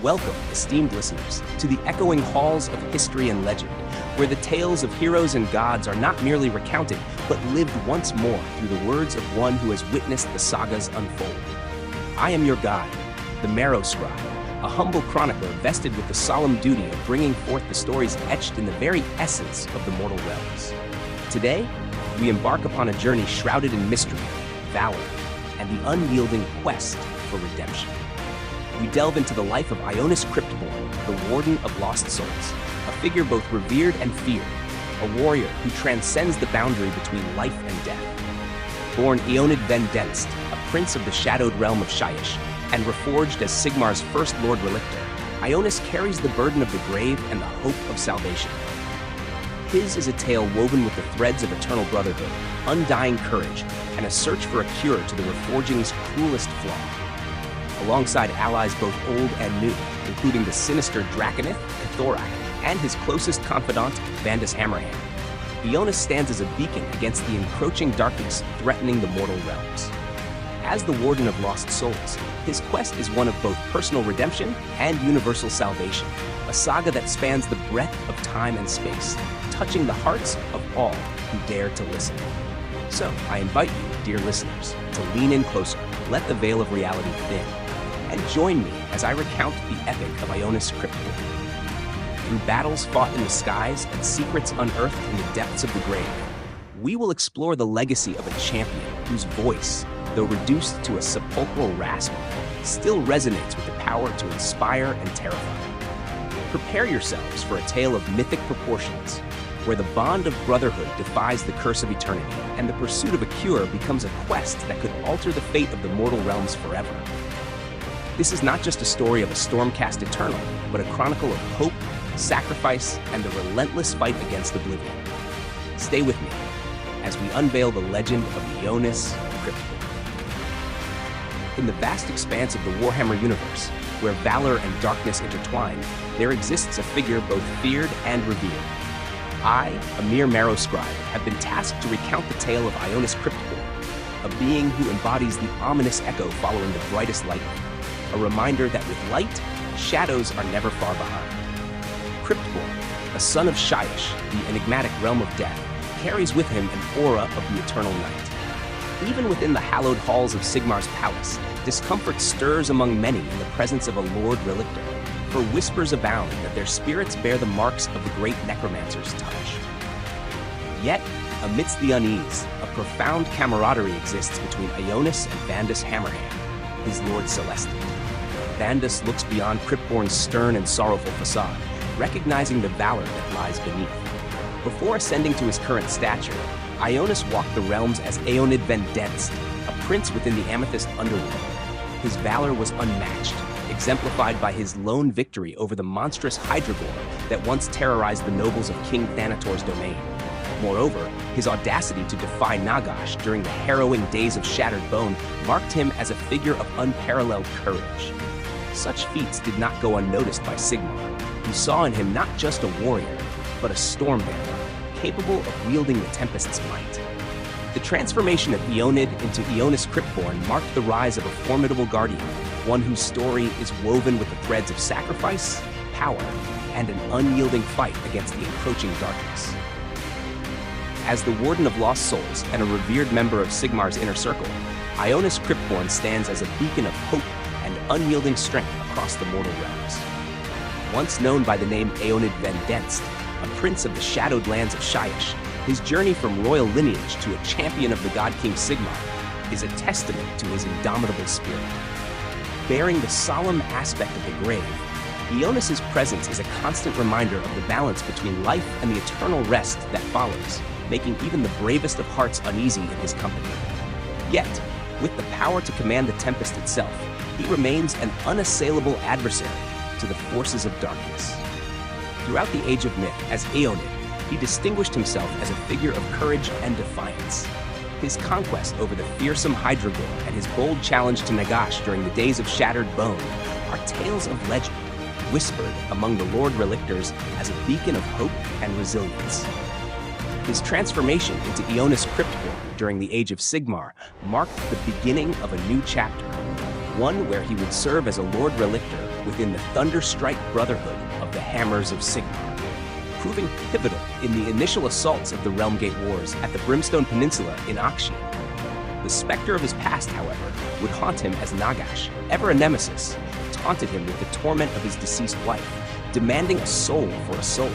Welcome, esteemed listeners, to the echoing halls of history and legend, where the tales of heroes and gods are not merely recounted, but lived once more through the words of one who has witnessed the sagas unfold. I am your guide, the Marrow Scribe, a humble chronicler vested with the solemn duty of bringing forth the stories etched in the very essence of the mortal realms. Today, we embark upon a journey shrouded in mystery, valor, and the unyielding quest for redemption. We delve into the life of Ionus Cryptborn, the Warden of Lost Souls, a figure both revered and feared, a warrior who transcends the boundary between life and death. Born Ionid Vendenst, a prince of the shadowed realm of Shyish, and reforged as Sigmar's first Lord-Relictor, Ionus carries the burden of the grave and the hope of salvation. His is a tale woven with the threads of eternal brotherhood, undying courage, and a search for a cure to the reforging's cruelest flaw. Alongside allies both old and new, including the sinister Draconith, Cthorak, and his closest confidant, Vandus Hammerhand, Ionus stands as a beacon against the encroaching darkness threatening the mortal realms. As the Warden of Lost Souls, his quest is one of both personal redemption and universal salvation, a saga that spans the breadth of time and space, touching the hearts of all who dare to listen. So, I invite you, dear listeners, to lean in closer, let the veil of reality thin, and join me as I recount the epic of Ionus Cryptborn. Through battles fought in the skies and secrets unearthed in the depths of the grave, we will explore the legacy of a champion whose voice, though reduced to a sepulchral rasp, still resonates with the power to inspire and terrify. Prepare yourselves for a tale of mythic proportions, where the bond of brotherhood defies the curse of eternity, and the pursuit of a cure becomes a quest that could alter the fate of the mortal realms forever. This is not just a story of a Stormcast Eternal, but a chronicle of hope, sacrifice, and the relentless fight against oblivion. Stay with me as we unveil the legend of Ionus Cryptborn. In the vast expanse of the Warhammer universe, where valor and darkness intertwine, there exists a figure both feared and revered. I, a mere Marrow Scribe, have been tasked to recount the tale of Ionus Cryptborn, a being who embodies the ominous echo following the brightest lightning, a reminder that with light, shadows are never far behind. Cryptborn, a son of Shyish, the enigmatic realm of death, carries with him an aura of the eternal night. Even within the hallowed halls of Sigmar's palace, discomfort stirs among many in the presence of a Lord-Relictor, for whispers abound that their spirits bear the marks of the great necromancer's touch. Yet, amidst the unease, a profound camaraderie exists between Ionus and Vandus Hammerhand, his Lord Celestial. Vandus looks beyond Cryptborn's stern and sorrowful facade, recognizing the valor that lies beneath. Before ascending to his current stature, Ionus walked the realms as Ionid Vendenst, a prince within the Amethyst underworld. His valor was unmatched, exemplified by his lone victory over the monstrous Hydragor that once terrorized the nobles of King Thanator's domain. Moreover, his audacity to defy Nagash during the harrowing days of Shattered Bone marked him as a figure of unparalleled courage. Such feats did not go unnoticed by Sigmar, who saw in him not just a warrior, but a stormbearer, capable of wielding the Tempest's might. The transformation of Ionid into Ionus Cryptborn marked the rise of a formidable guardian, one whose story is woven with the threads of sacrifice, power, and an unyielding fight against the encroaching darkness. As the Warden of Lost Souls and a revered member of Sigmar's inner circle, Ionus Cryptborn stands as a beacon of hope and unyielding strength across the mortal realms. Once known by the name Ionid Vendenst, a prince of the shadowed lands of Shyish, his journey from royal lineage to a champion of the God King Sigmar is a testament to his indomitable spirit. Bearing the solemn aspect of the grave, Ionus' presence is a constant reminder of the balance between life and the eternal rest that follows, making even the bravest of hearts uneasy in his company. Yet, with the power to command the Tempest itself, he remains an unassailable adversary to the forces of darkness. Throughout the Age of Myth, as Ionid, he distinguished himself as a figure of courage and defiance. His conquest over the fearsome Hydragor and his bold challenge to Nagash during the days of Shattered Bone are tales of legend, whispered among the Lord-Relictors as a beacon of hope and resilience. His transformation into Ionus Cryptborn during the Age of Sigmar marked the beginning of a new chapter, one where he would serve as a Lord-Relictor within the Thunderstrike Brotherhood of the Hammers of Sigmar, proving pivotal in the initial assaults of the Realmgate Wars at the Brimstone Peninsula in Akshin. The specter of his past, however, would haunt him as Nagash, ever a nemesis, taunted him with the torment of his deceased wife, demanding a soul for a soul.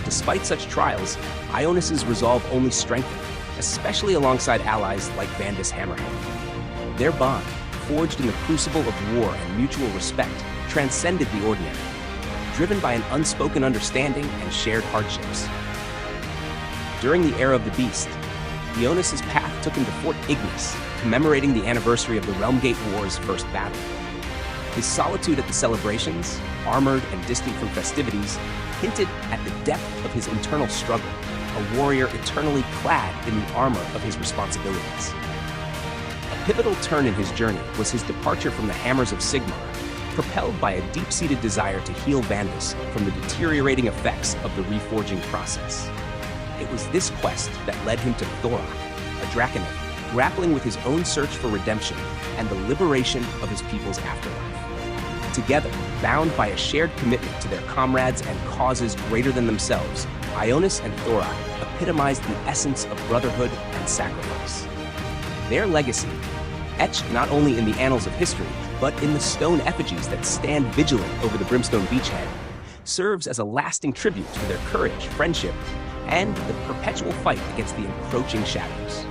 Despite such trials, Ionus's resolve only strengthened, especially alongside allies like Vandus Hammerhand. Their bond, forged in the crucible of war and mutual respect, transcended the ordinary, driven by an unspoken understanding and shared hardships. During the Era of the Beast, Ionus's path took him to Fort Ignis, commemorating the anniversary of the Realmgate War's first battle. His solitude at the celebrations, armored and distant from festivities, hinted at the depth of his internal struggle, a warrior eternally clad in the armor of his responsibilities. A pivotal turn in his journey was his departure from the Hammers of Sigmar, propelled by a deep-seated desire to heal Vandus from the deteriorating effects of the reforging process. It was this quest that led him to Cthorak, a Draconith, grappling with his own search for redemption and the liberation of his people's afterlife. Together, bound by a shared commitment to their comrades and causes greater than themselves, Ionus and Cthorak epitomized the essence of brotherhood and sacrifice. Their legacy, etched not only in the annals of history, but in the stone effigies that stand vigilant over the Brimstone beachhead, serves as a lasting tribute to their courage, friendship, and the perpetual fight against the encroaching shadows.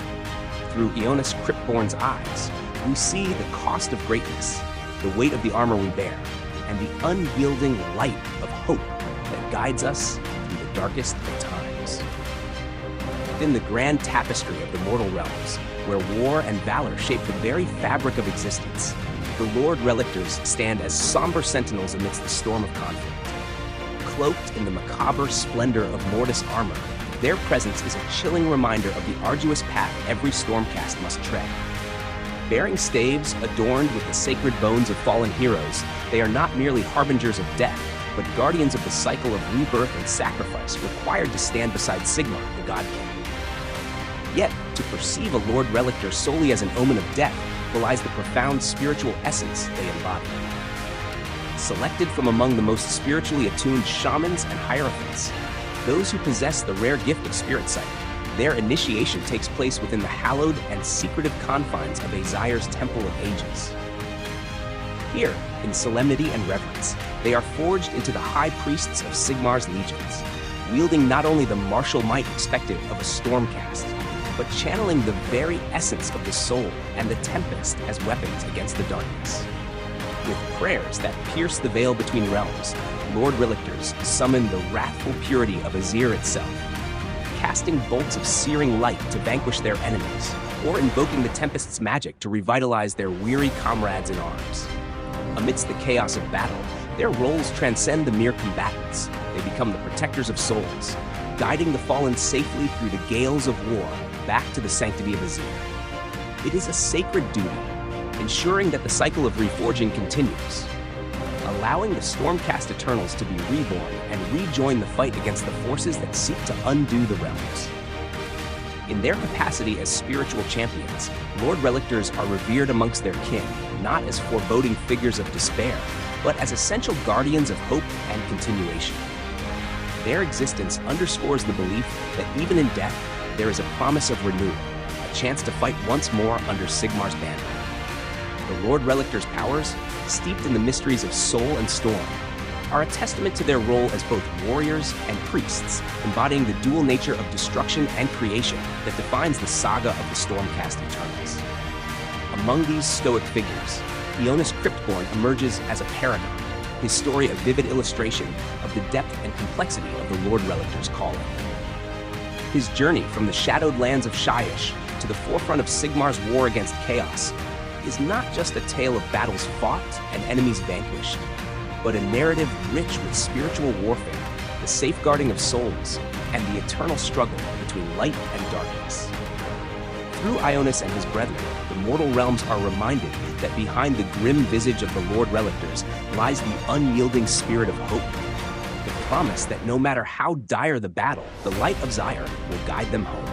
Through Ionus Cryptborn's eyes, we see the cost of greatness, the weight of the armor we bear, and the unyielding light of hope that guides us through the darkest of times. Within the grand tapestry of the mortal realms, where war and valor shape the very fabric of existence, the Lord-Relictors stand as somber sentinels amidst the storm of conflict. Cloaked in the macabre splendor of Mortis armor, their presence is a chilling reminder of the arduous path every Stormcast must tread. Bearing staves adorned with the sacred bones of fallen heroes, they are not merely harbingers of death, but guardians of the cycle of rebirth and sacrifice required to stand beside Sigmar, the God King. Yet, to perceive a Lord-Relictor solely as an omen of death belies the profound spiritual essence they embody. Selected from among the most spiritually attuned shamans and hierophants, those who possess the rare gift of spirit sight, their initiation takes place within the hallowed and secretive confines of Azaire's Temple of Ages. Here, in solemnity and reverence, they are forged into the high priests of Sigmar's legions, wielding not only the martial might expected of a Stormcast, but channeling the very essence of the soul and the tempest as weapons against the darkness. With prayers that pierce the veil between realms, Lord-Relictors summon the wrathful purity of Azir itself, casting bolts of searing light to vanquish their enemies, or invoking the Tempest's magic to revitalize their weary comrades in arms. Amidst the chaos of battle, their roles transcend the mere combatants. They become the protectors of souls, guiding the fallen safely through the gales of war back to the sanctity of Azir. It is a sacred duty, ensuring that the cycle of reforging continues, allowing the Stormcast Eternals to be reborn and rejoin the fight against the forces that seek to undo the realms. In their capacity as spiritual champions, Lord-Relictors are revered amongst their kin, not as foreboding figures of despair, but as essential guardians of hope and continuation. Their existence underscores the belief that even in death, there is a promise of renewal, a chance to fight once more under Sigmar's banner. The Lord-Relictors' powers, steeped in the mysteries of soul and storm, are a testament to their role as both warriors and priests, embodying the dual nature of destruction and creation that defines the saga of the Stormcast Eternals. Among these stoic figures, Ionus Cryptborn emerges as a paragon, his story a vivid illustration of the depth and complexity of the Lord-Relictor's calling. His journey from the shadowed lands of Shyish to the forefront of Sigmar's war against chaos is not just a tale of battles fought and enemies vanquished, but a narrative rich with spiritual warfare, the safeguarding of souls, and the eternal struggle between light and darkness. Through Ionus and his brethren, the mortal realms are reminded that behind the grim visage of the Lord-Relictors lies the unyielding spirit of hope, the promise that no matter how dire the battle, the light of Zaire will guide them home.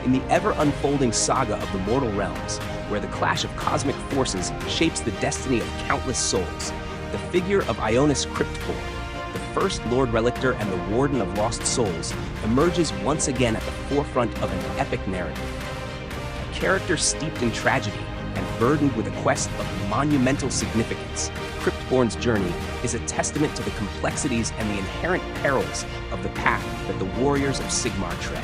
In the ever-unfolding saga of the mortal realms, where the clash of cosmic forces shapes the destiny of countless souls. The figure of Ionus Cryptborn, the first Lord-Relictor and the Warden of Lost Souls, emerges once again at the forefront of an epic narrative. A character steeped in tragedy and burdened with a quest of monumental significance, Cryptborn's journey is a testament to the complexities and the inherent perils of the path that the warriors of Sigmar tread.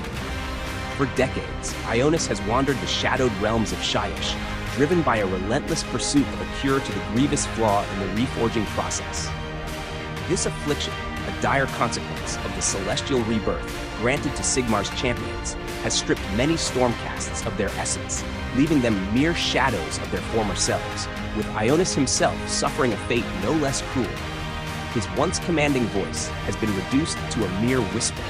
For decades, Ionus has wandered the shadowed realms of Shyish, driven by a relentless pursuit of a cure to the grievous flaw in the reforging process. This affliction, a dire consequence of the celestial rebirth granted to Sigmar's champions, has stripped many Stormcasts of their essence, leaving them mere shadows of their former selves, with Ionus himself suffering a fate no less cruel. His once commanding voice has been reduced to a mere whisper,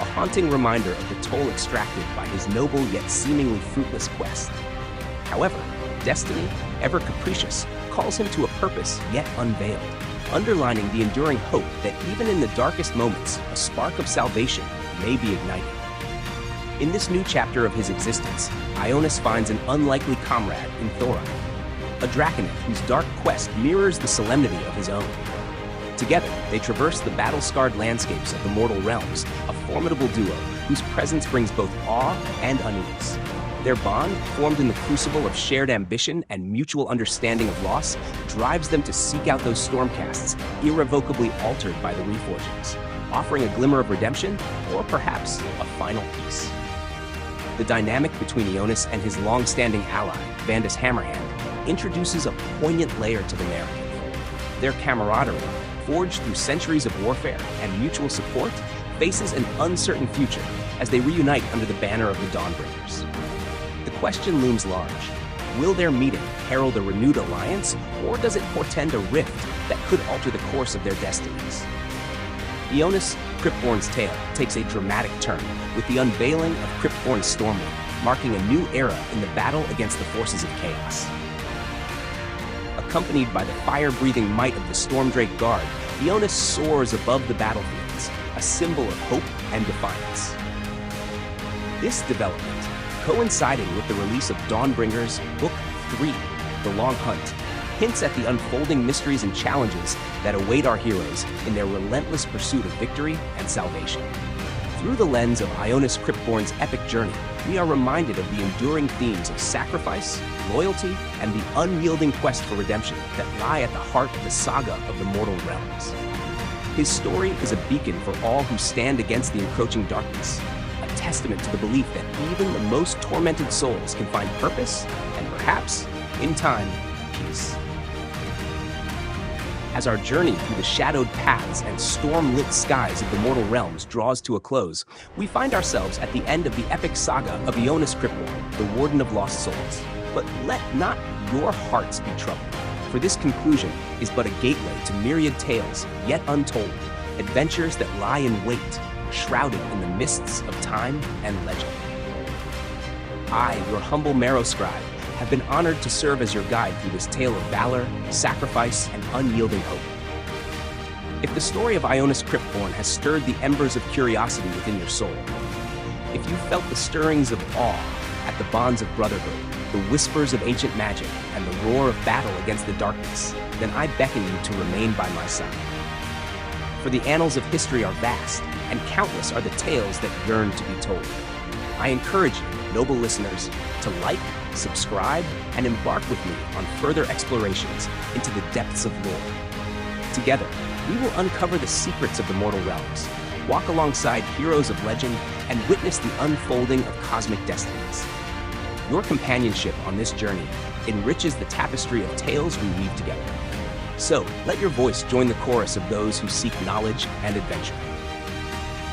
a haunting reminder of the toll extracted by his noble yet seemingly fruitless quest. However, destiny, ever capricious, calls him to a purpose yet unveiled, underlining the enduring hope that even in the darkest moments, a spark of salvation may be ignited. In this new chapter of his existence, Ionus finds an unlikely comrade in Cthorak, a Draconith whose dark quest mirrors the solemnity of his own. Together, they traverse the battle-scarred landscapes of the mortal realms, a formidable duo whose presence brings both awe and unease. Their bond, formed in the crucible of shared ambition and mutual understanding of loss, drives them to seek out those Stormcasts irrevocably altered by the reforgings, offering a glimmer of redemption or perhaps a final peace. The dynamic between Ionus and his long-standing ally, Vandus Hammerhand, introduces a poignant layer to the narrative. Their camaraderie, forged through centuries of warfare and mutual support, faces an uncertain future as they reunite under the banner of the Dawnbringers. The question looms large. Will their meeting herald a renewed alliance, or does it portend a rift that could alter the course of their destinies? Ionus Cryptborn's tale takes a dramatic turn with the unveiling of Cryptborn's Stormwind, marking a new era in the battle against the forces of chaos. Accompanied by the fire-breathing might of the Stormdrake Guard, Ionus soars above the battlefields, a symbol of hope and defiance. This development, coinciding with the release of Dawnbringers Book 3, The Long Hunt, hints at the unfolding mysteries and challenges that await our heroes in their relentless pursuit of victory and salvation. Through the lens of Ionus Cryptborn's epic journey, we are reminded of the enduring themes of sacrifice, loyalty, and the unyielding quest for redemption that lie at the heart of the saga of the mortal realms. His story is a beacon for all who stand against the encroaching darkness, a testament to the belief that even the most tormented souls can find purpose and perhaps, in time, peace. As our journey through the shadowed paths and storm-lit skies of the mortal realms draws to a close, we find ourselves at the end of the epic saga of Ionus Cryptborn, the Warden of Lost Souls. But let not your hearts be troubled, for this conclusion is but a gateway to myriad tales yet untold, adventures that lie in wait, shrouded in the mists of time and legend. I, your humble marrow scribe, have been honored to serve as your guide through this tale of valor, sacrifice, and unyielding hope. If the story of Ionus Cryptborn has stirred the embers of curiosity within your soul, if you felt the stirrings of awe at the bonds of brotherhood, the whispers of ancient magic, and the roar of battle against the darkness, then I beckon you to remain by my side. For the annals of history are vast, and countless are the tales that yearn to be told. I encourage you, noble listeners, to like, subscribe, and embark with me on further explorations into the depths of lore. Together, we will uncover the secrets of the mortal realms, walk alongside heroes of legend, and witness the unfolding of cosmic destinies. Your companionship on this journey enriches the tapestry of tales we weave together. So, let your voice join the chorus of those who seek knowledge and adventure.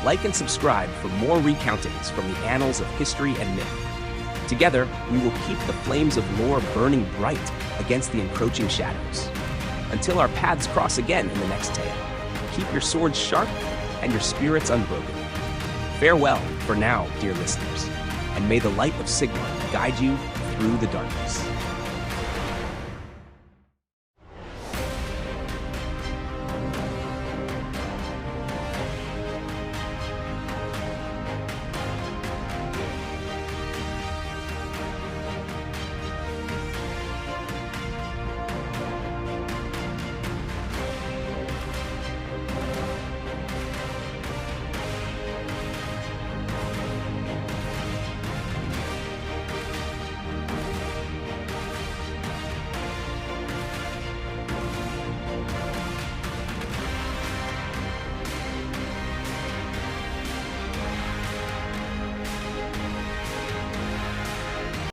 Like and subscribe for more recountings from the annals of history and myth. Together, we will keep the flames of lore burning bright against the encroaching shadows. Until our paths cross again in the next tale, keep your swords sharp and your spirits unbroken. Farewell for now, dear listeners, and may the light of Sigmar guide you through the darkness.